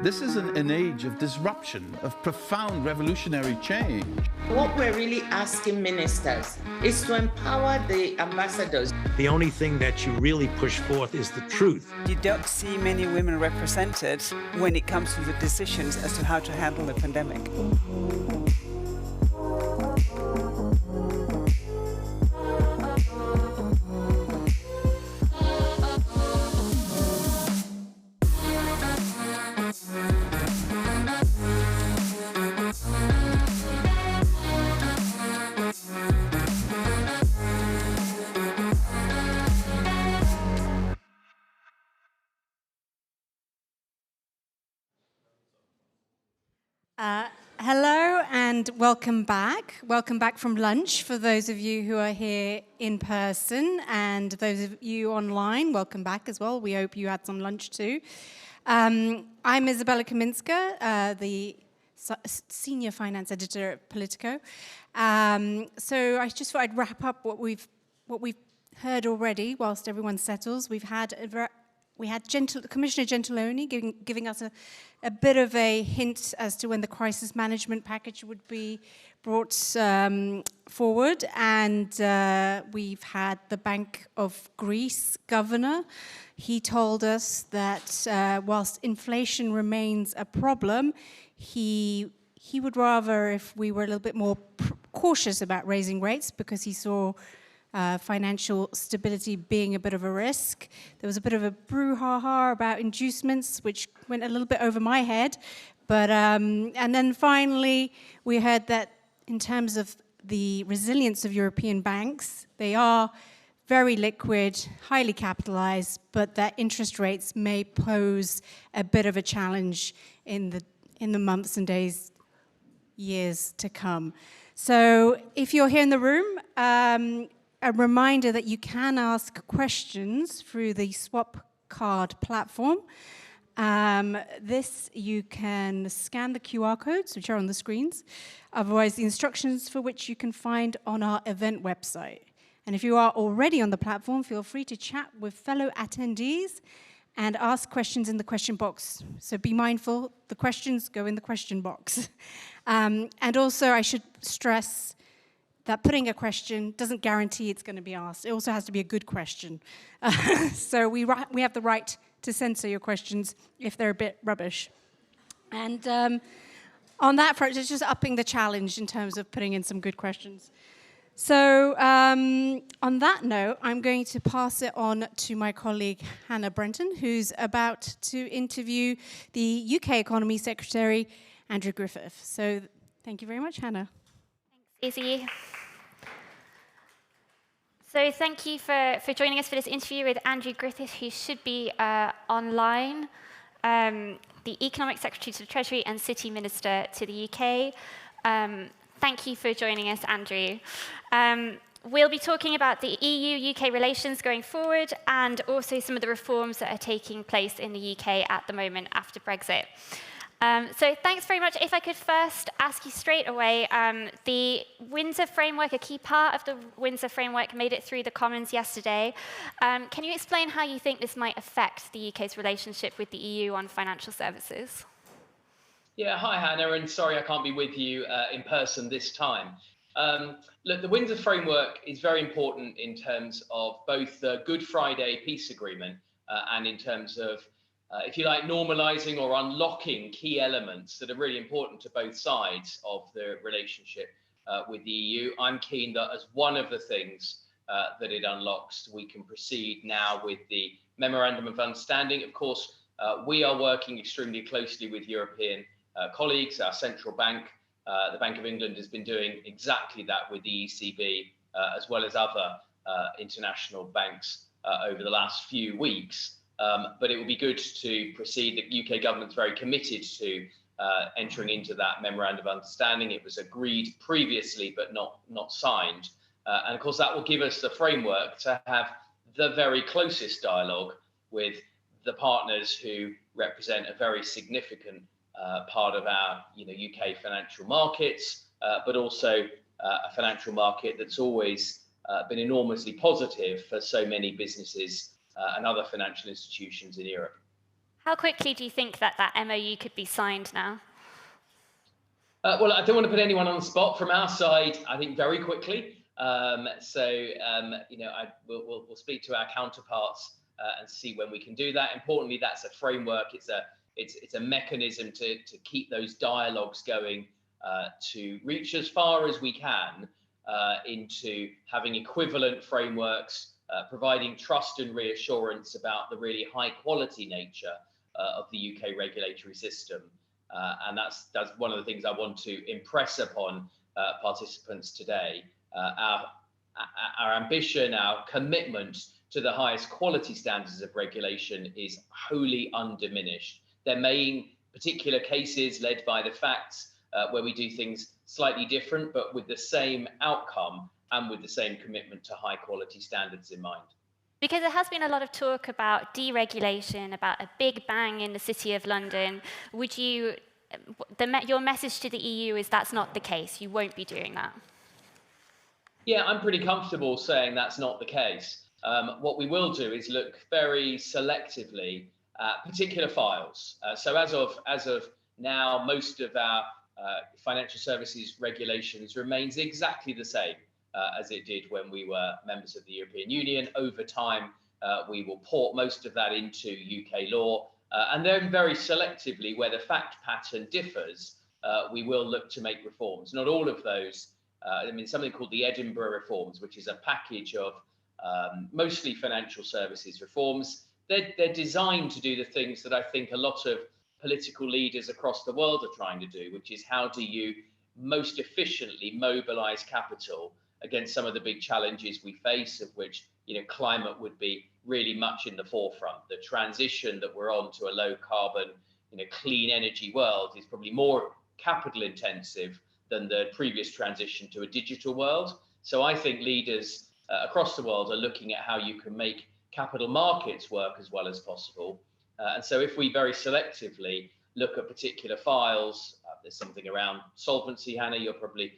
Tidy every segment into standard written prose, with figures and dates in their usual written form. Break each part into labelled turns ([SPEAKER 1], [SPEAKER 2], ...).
[SPEAKER 1] This is an age of disruption, of profound revolutionary change.
[SPEAKER 2] What we're really asking ministers is to empower the ambassadors.
[SPEAKER 3] The only thing that you really push forth is the truth.
[SPEAKER 4] You don't see many women represented when it comes to the decisions as to how to handle the pandemic.
[SPEAKER 5] Hello and welcome back. Welcome back from lunch for those of you who are here in person, and those of you online, welcome back as well. We hope you had some lunch too. I'm Izabella Kaminska, the Senior Finance Editor at POLITICO. So I just thought I'd wrap up what we've heard already whilst everyone settles. We had Commissioner Gentiloni giving us a bit of a hint as to when the crisis management package would be brought forward. And we've had the Bank of Greece governor. He told us that whilst inflation remains a problem, he would rather if we were a little bit more cautious about raising rates, because he saw financial stability being a bit of a risk. There was a bit of a brouhaha about inducements, which went a little bit over my head. But and then finally, we heard that in terms of the resilience of European banks, they are very liquid, highly capitalized, but that interest rates may pose a bit of a challenge in the months and days, years to come. So if you're here in the room, a reminder that you can ask questions through the Swap Card platform. You can scan the QR codes, which are on the screens. Otherwise, the instructions for which you can find on our event website. And if you are already on the platform, feel free to chat with fellow attendees and ask questions in the question box. So be mindful, the questions go in the question box. And also, I should stress that putting a question doesn't guarantee it's going to be asked. It also has to be a good question. So we have the right to censor your questions if they're a bit rubbish. And on that front, it's just upping the challenge in terms of putting in some good questions. So on that note, I'm going to pass it on to my colleague Hannah Brenton, who's about to interview the UK Economy Secretary, Andrew Griffith. So thank you very much, Hannah.
[SPEAKER 6] Thanks, Izzy. So thank you for joining us for this interview with Andrew Griffith, who should be online, the Economic Secretary to the Treasury and City Minister to the UK. Thank you for joining us, Andrew. We'll be talking about the EU-UK relations going forward and also some of the reforms that are taking place in the UK at the moment after Brexit. So thanks very much. If I could first ask you straight away, the Windsor Framework, a key part of the Windsor Framework, made it through the Commons yesterday. Can you explain how you think this might affect the UK's relationship with the EU on financial services?
[SPEAKER 7] Yeah, hi Hannah, and sorry I can't be with you in person this time. Look, the Windsor Framework is very important in terms of both the Good Friday Peace Agreement and in terms of if you like, normalizing or unlocking key elements that are really important to both sides of the relationship with the EU. I'm keen that as one of the things that it unlocks, we can proceed now with the Memorandum of Understanding. Of course, we are working extremely closely with European colleagues. Our central bank, the Bank of England, has been doing exactly that with the ECB, as well as other international banks over the last few weeks. But it will be good to proceed. The UK government's very committed to entering into that Memorandum of Understanding. It was agreed previously, but not signed. And of course, that will give us the framework to have the very closest dialogue with the partners who represent a very significant part of our UK financial markets, but also a financial market that's always been enormously positive for so many businesses and other financial institutions in Europe.
[SPEAKER 6] How quickly do you think that MOU could be signed now?
[SPEAKER 7] Well, I don't want to put anyone on the spot. From our side, I think very quickly. We'll speak to our counterparts and see when we can do that. Importantly, that's a framework. It's a mechanism to keep those dialogues going, to reach as far as we can into having equivalent frameworks, providing trust and reassurance about the really high quality nature of the UK regulatory system. And that's one of the things I want to impress upon participants today. Our ambition, our commitment to the highest quality standards of regulation is wholly undiminished. There may be particular cases led by the facts where we do things slightly different, but with the same outcome and with the same commitment to high quality standards in mind.
[SPEAKER 6] Because there has been a lot of talk about deregulation, about a big bang in the City of London. Your message to the EU is that's not the case. You won't be doing that.
[SPEAKER 7] Yeah, I'm pretty comfortable saying that's not the case. What we will do is look very selectively at particular files. So as of now, most of our financial services regulations remains exactly the same as it did when we were members of the European Union. Over time, we will port most of that into UK law. And then very selectively, where the fact pattern differs, we will look to make reforms. Not all of those. Something called the Edinburgh Reforms, which is a package of mostly financial services reforms. They're designed to do the things that I think a lot of political leaders across the world are trying to do, which is how do you most efficiently mobilize capital against some of the big challenges we face, of which climate would be really much in the forefront. The transition that we're on to a low carbon, clean energy world is probably more capital intensive than the previous transition to a digital world. So I think leaders across the world are looking at how you can make capital markets work as well as possible. And so if we very selectively look at particular files, there's something around solvency, Hannah, you're probably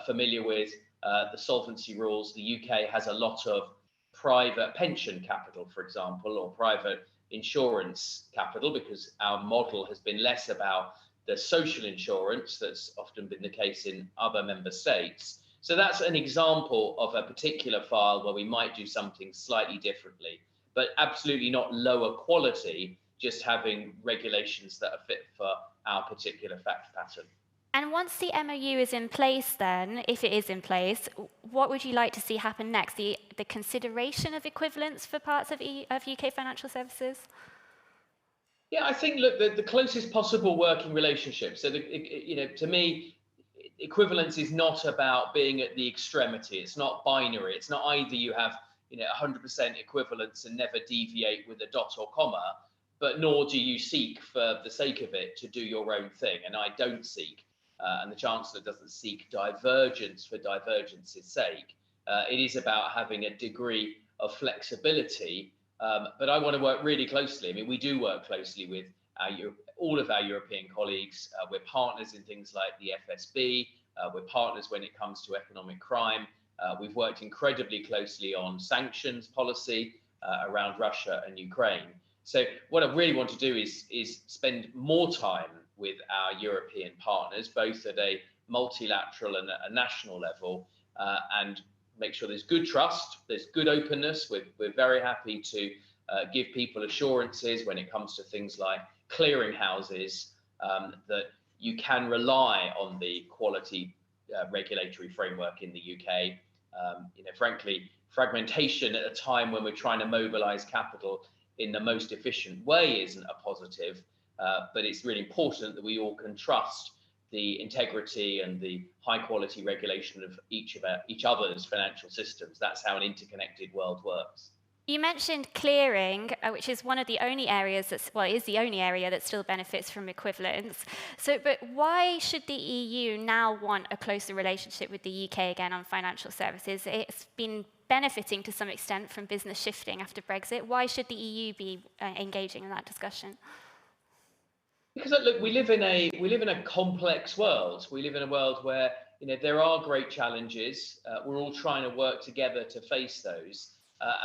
[SPEAKER 7] familiar with the solvency rules. The UK has a lot of private pension capital, for example, or private insurance capital, because our model has been less about the social insurance that's often been the case in other member states. So that's an example of a particular file where we might do something slightly differently, but absolutely not lower quality, just having regulations that are fit for our particular fact pattern.
[SPEAKER 6] And once the MOU is in place then, if it is in place, what would you like to see happen next? The consideration of equivalence for parts of UK financial services?
[SPEAKER 7] Yeah, I think, look, the closest possible working relationship. So, to me, equivalence is not about being at the extremity. It's not binary. It's not either you have 100% equivalence and never deviate with a dot or comma, but nor do you seek for the sake of it to do your own thing. And I don't seek. And the Chancellor doesn't seek divergence for divergence's sake. It is about having a degree of flexibility, but I want to work really closely. I mean, we do work closely with all of our European colleagues. We're partners in things like the FSB. We're partners when it comes to economic crime. We've worked incredibly closely on sanctions policy around Russia and Ukraine. So what I really want to do is spend more time with our European partners, both at a multilateral and a national level, and make sure there's good trust, there's good openness. We're very happy to give people assurances when it comes to things like clearing houses, that you can rely on the quality regulatory framework in the UK. Frankly, fragmentation at a time when we're trying to mobilize capital in the most efficient way isn't a positive. But it's really important that we all can trust the integrity and the high quality regulation of each other's financial systems. That's how an interconnected world works.
[SPEAKER 6] You mentioned clearing, which is one of the only areas is the only area that still benefits from equivalence. But why should the EU now want a closer relationship with the UK again on financial services? It's been benefiting to some extent from business shifting after Brexit. Why should the EU be engaging in that discussion?
[SPEAKER 7] Because look, we live in a complex world. We live in a world where there are great challenges. We're all trying to work together to face those,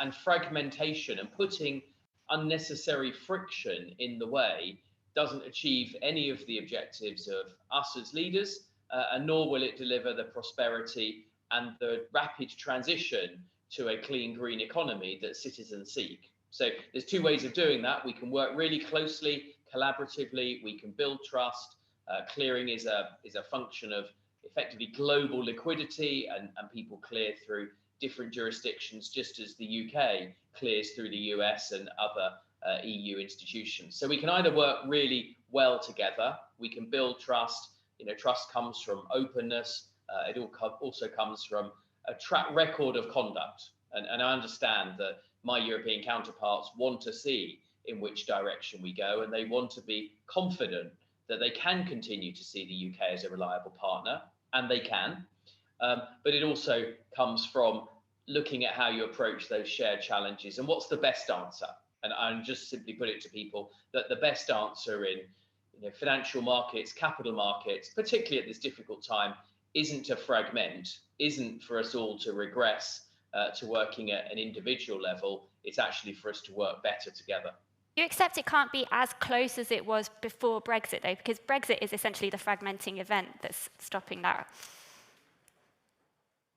[SPEAKER 7] and fragmentation and putting unnecessary friction in the way doesn't achieve any of the objectives of us as leaders, and nor will it deliver the prosperity and the rapid transition to a clean, green economy that citizens seek. So there's two ways of doing that. We can work really closely, collaboratively. We can build trust. Clearing is a function of effectively global liquidity, and people clear through different jurisdictions, just as the UK clears through the US and other EU institutions. So we can either work really well together. We can build trust. Trust comes from openness. It also comes from a track record of conduct. And I understand that my European counterparts want to see in which direction we go, and they want to be confident that they can continue to see the UK as a reliable partner, and they can. But it also comes from looking at how you approach those shared challenges and what's the best answer. And I just simply put it to people that the best answer in financial markets, capital markets, particularly at this difficult time, isn't to fragment, isn't for us all to regress to working at an individual level. It's actually for us to work better together.
[SPEAKER 6] You accept it can't be as close as it was before Brexit, though, because Brexit is essentially the fragmenting event that's stopping that.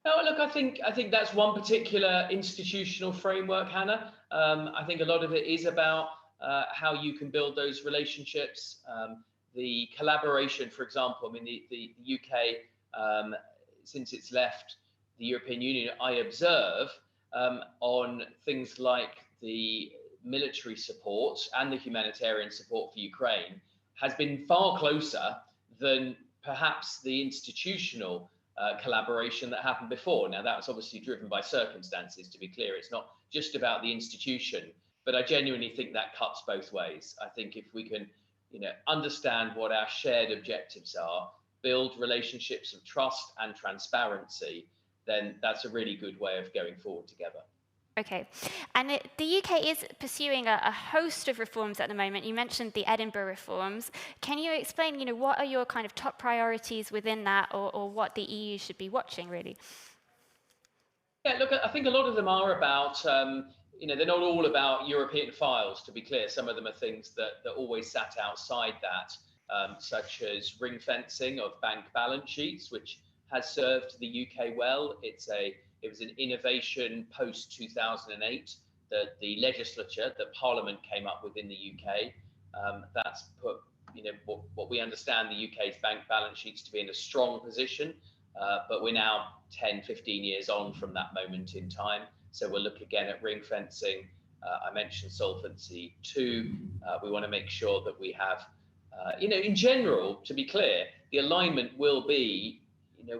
[SPEAKER 7] No, look, I think that's one particular institutional framework, Hannah. I think a lot of it is about how you can build those relationships. The collaboration, for example, I mean, the UK, since it's left the European Union, I observe on things like the military support and the humanitarian support for Ukraine has been far closer than perhaps the institutional collaboration that happened before. Now, that's obviously driven by circumstances, to be clear. It's not just about the institution, but I genuinely think that cuts both ways. I think if we can, understand what our shared objectives are, build relationships of trust and transparency, then that's a really good way of going forward together.
[SPEAKER 6] Okay. And the UK is pursuing a host of reforms at the moment. You mentioned the Edinburgh reforms. Can you explain, what are your kind of top priorities within that, or what the EU should be watching, really?
[SPEAKER 7] Yeah, look, I think a lot of them are about, they're not all about European files, to be clear. Some of them are things that always sat outside that, such as ring fencing of bank balance sheets, which has served the UK well. It was an innovation post-2008 that the legislature, that Parliament came up with in the UK. That's put, what we understand the UK's bank balance sheets to be in a strong position, but we're now 10, 15 years on from that moment in time. So we'll look again at ring fencing. I mentioned Solvency II. We want to make sure that we have, in general, to be clear, the alignment will be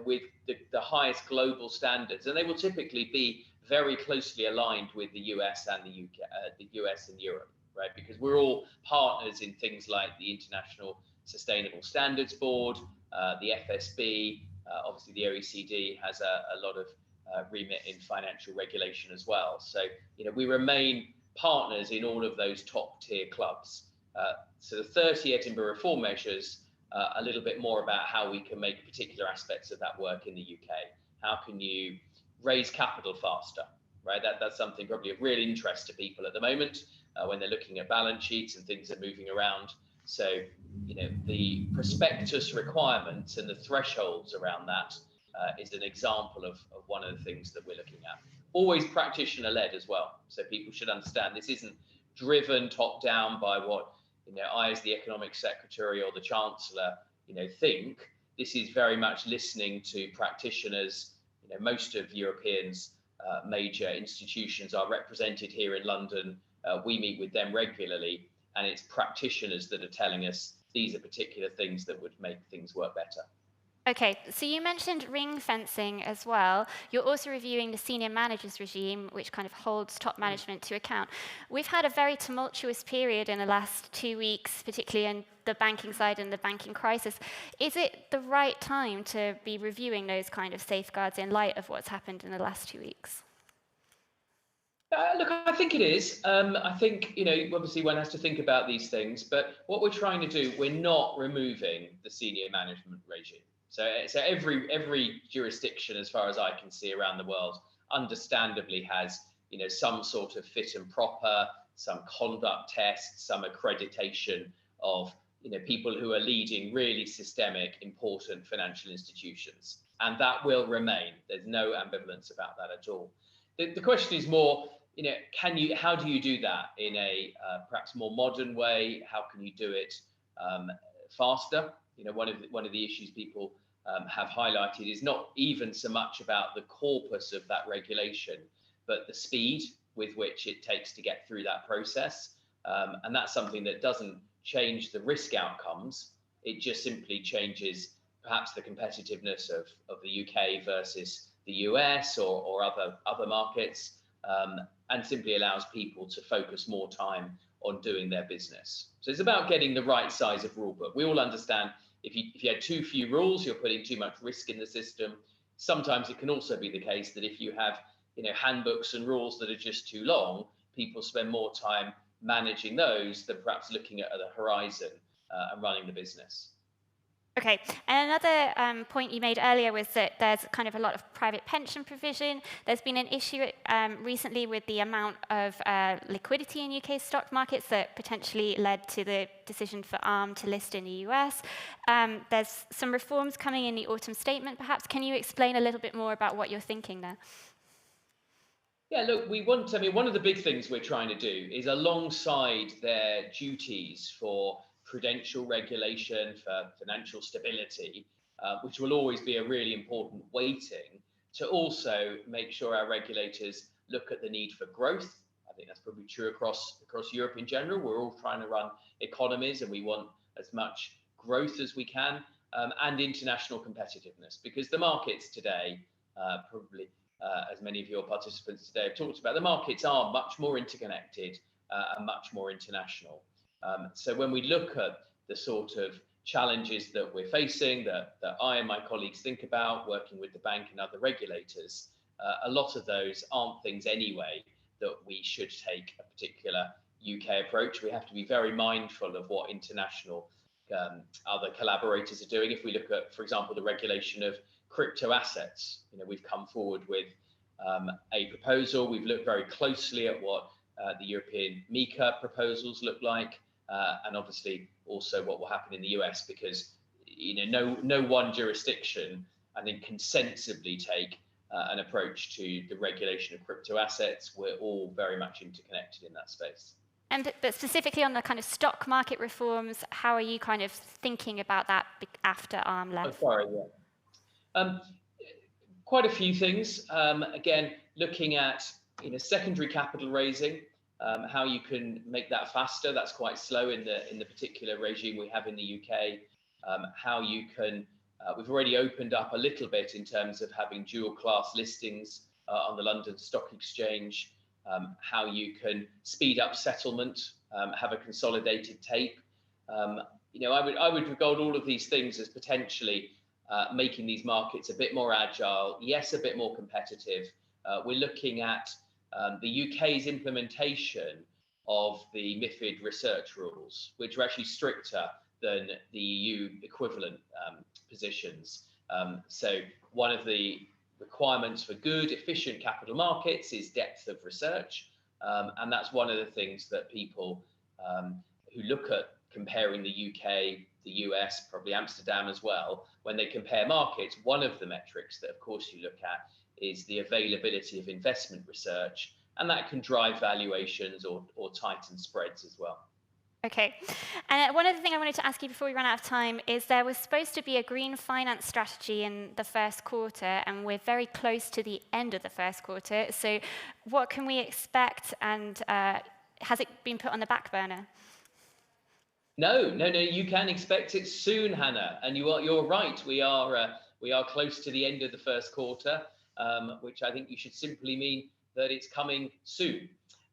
[SPEAKER 7] with the highest global standards, and they will typically be very closely aligned with the US and the UK, the US and Europe, right? Because we're all partners in things like the International Sustainable Standards Board, the FSB, obviously the OECD has a lot of remit in financial regulation as well. So, we remain partners in all of those top tier clubs. So the 30 Edinburgh reform measures, a little bit more about how we can make particular aspects of that work in the UK. How can you raise capital faster, right? That's something probably of real interest to people at the moment when they're looking at balance sheets and things are moving around. So, the prospectus requirements and the thresholds around that is an example of one of the things that we're looking at. Always practitioner-led as well. So people should understand this isn't driven top down by what I, as the Economic Secretary or the Chancellor, think. This is very much listening to practitioners. Most of Europeans' major institutions are represented here in London. We meet with them regularly, and it's practitioners that are telling us these are particular things that would make things work better.
[SPEAKER 6] Okay, so you mentioned ring fencing as well. You're also reviewing the senior managers regime, which kind of holds top management to account. We've had a very tumultuous period in the last 2 weeks, particularly in the banking side and the banking crisis. Is it the right time to be reviewing those kind of safeguards in light of what's happened in the last 2 weeks?
[SPEAKER 7] Look, I think it is. I think, obviously one has to think about these things, but what we're trying to do, we're not removing the senior management regime. So every jurisdiction, as far as I can see around the world, understandably has, some sort of fit and proper some conduct tests, some accreditation of people who are leading really systemic, important financial institutions. And that will remain. There's no ambivalence about that at all. The question is more, how do you do that in a perhaps more modern way? How can you do it faster? One of the issues people have highlighted is not even so much about the corpus of that regulation, but the speed with which it takes to get through that process. And that's something that doesn't change the risk outcomes. It just simply changes perhaps the competitiveness of the UK versus the US or other markets, and simply allows people to focus more time on doing their business. So it's about getting the right size of rule book. We all understand if you had too few rules, you're putting too much risk in the system. Sometimes it can also be the case that if you have handbooks and rules that are just too long, people spend more time managing those than perhaps looking at the horizon and running the business.
[SPEAKER 6] Okay, and another point you made earlier was that there's kind of a lot of private pension provision. There's been an issue recently with the amount of liquidity in UK stock markets that potentially led to the decision for ARM to list in the US. There's some reforms coming in the autumn statement, perhaps. Can you explain a little bit more about what you're thinking there?
[SPEAKER 7] Yeah, look, one of the big things we're trying to do is alongside their duties for prudential regulation, for financial stability, which will always be a really important weighting, to also make sure our regulators look at the need for growth. I think that's probably true across Europe in general. We're all trying to run economies and we want as much growth as we can, and international competitiveness, because the markets today, as many of your participants today have talked about, the markets are much more interconnected and much more international. So when we look at the sort of challenges that we're facing, that I and my colleagues think about, working with the bank and other regulators, a lot of those aren't things anyway that we should take a particular UK approach. We have to be very mindful of what international other collaborators are doing. If we look at, for example, the regulation of crypto assets, we've come forward with a proposal. We've looked very closely at what the European MiCA proposals look like, and obviously also what will happen in the US, because no one jurisdiction, I think, can sensibly take an approach to the regulation of crypto assets. We're all very much interconnected in that space.
[SPEAKER 6] But specifically on the kind of stock market reforms, how are you kind of thinking about that after ARM left?
[SPEAKER 7] Oh, sorry, yeah. Quite a few things. Again, looking at secondary capital raising, how you can make that faster. That's quite slow in the particular regime we have in the UK. How you can, we've already opened up a little bit in terms of having dual class listings on the London Stock Exchange. How you can speed up settlement, have a consolidated tape. I would regard all of these things as potentially making these markets a bit more agile, yes, a bit more competitive. We're looking at the UK's implementation of the MiFID research rules, which are actually stricter than the EU equivalent positions. So one of the requirements for good, efficient capital markets is depth of research. And that's one of the things that people who look at comparing the UK, the US, probably Amsterdam as well, when they compare markets, one of the metrics that, of course, you look at is the availability of investment research, and that can drive valuations or tighten spreads as well.
[SPEAKER 6] Okay, and one other thing I wanted to ask you before we run out of time is there was supposed to be a green finance strategy in the first quarter, and we're very close to the end of the first quarter. So what can we expect, and has it been put on the back burner?
[SPEAKER 7] No, you can expect it soon, Hannah, and you're right. We are close to the end of the first quarter, which I think you should simply mean that it's coming soon.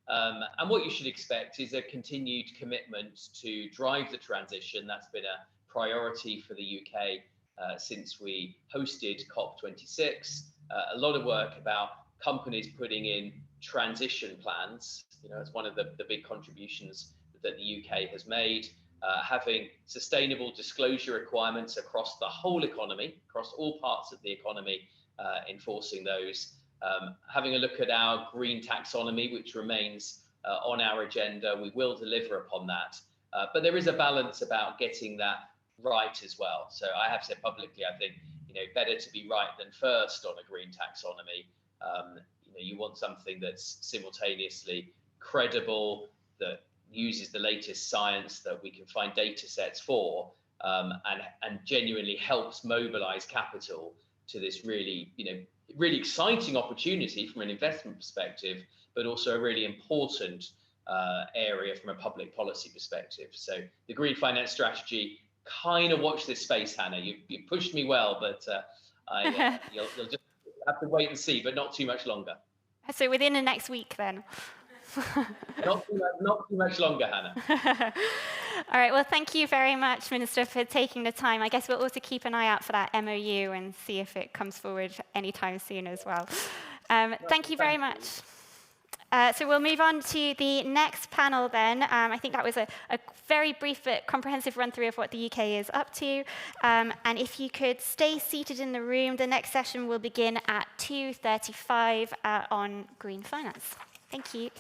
[SPEAKER 7] And what you should expect is a continued commitment to drive the transition. That's been a priority for the UK since we hosted COP26. A lot of work about companies putting in transition plans. It's one of the big contributions that the UK has made. Having sustainable disclosure requirements across the whole economy, across all parts of the economy, enforcing those. Having a look at our green taxonomy, which remains on our agenda. We will deliver upon that. But there is a balance about getting that right as well. So I have said publicly, I think, better to be right than first on a green taxonomy. You want something that's simultaneously credible, that uses the latest science, that we can find data sets for, and genuinely helps mobilize capital to this really, really exciting opportunity from an investment perspective, but also a really important area from a public policy perspective. So the green finance strategy, kind of watch this space, Hannah. You pushed me well, but you'll just have to wait and see, but not too much longer.
[SPEAKER 6] So within the next week, then.
[SPEAKER 7] Not too much longer, Hannah.
[SPEAKER 6] All right. Well, thank you very much, Minister, for taking the time. I guess we'll also keep an eye out for that MOU and see if it comes forward anytime soon as well. Thank you very much. So we'll move on to the next panel then. I think that was a very brief but comprehensive run-through of what the UK is up to. And if you could stay seated in the room, the next session will begin at 2:35 on green finance. Thank you.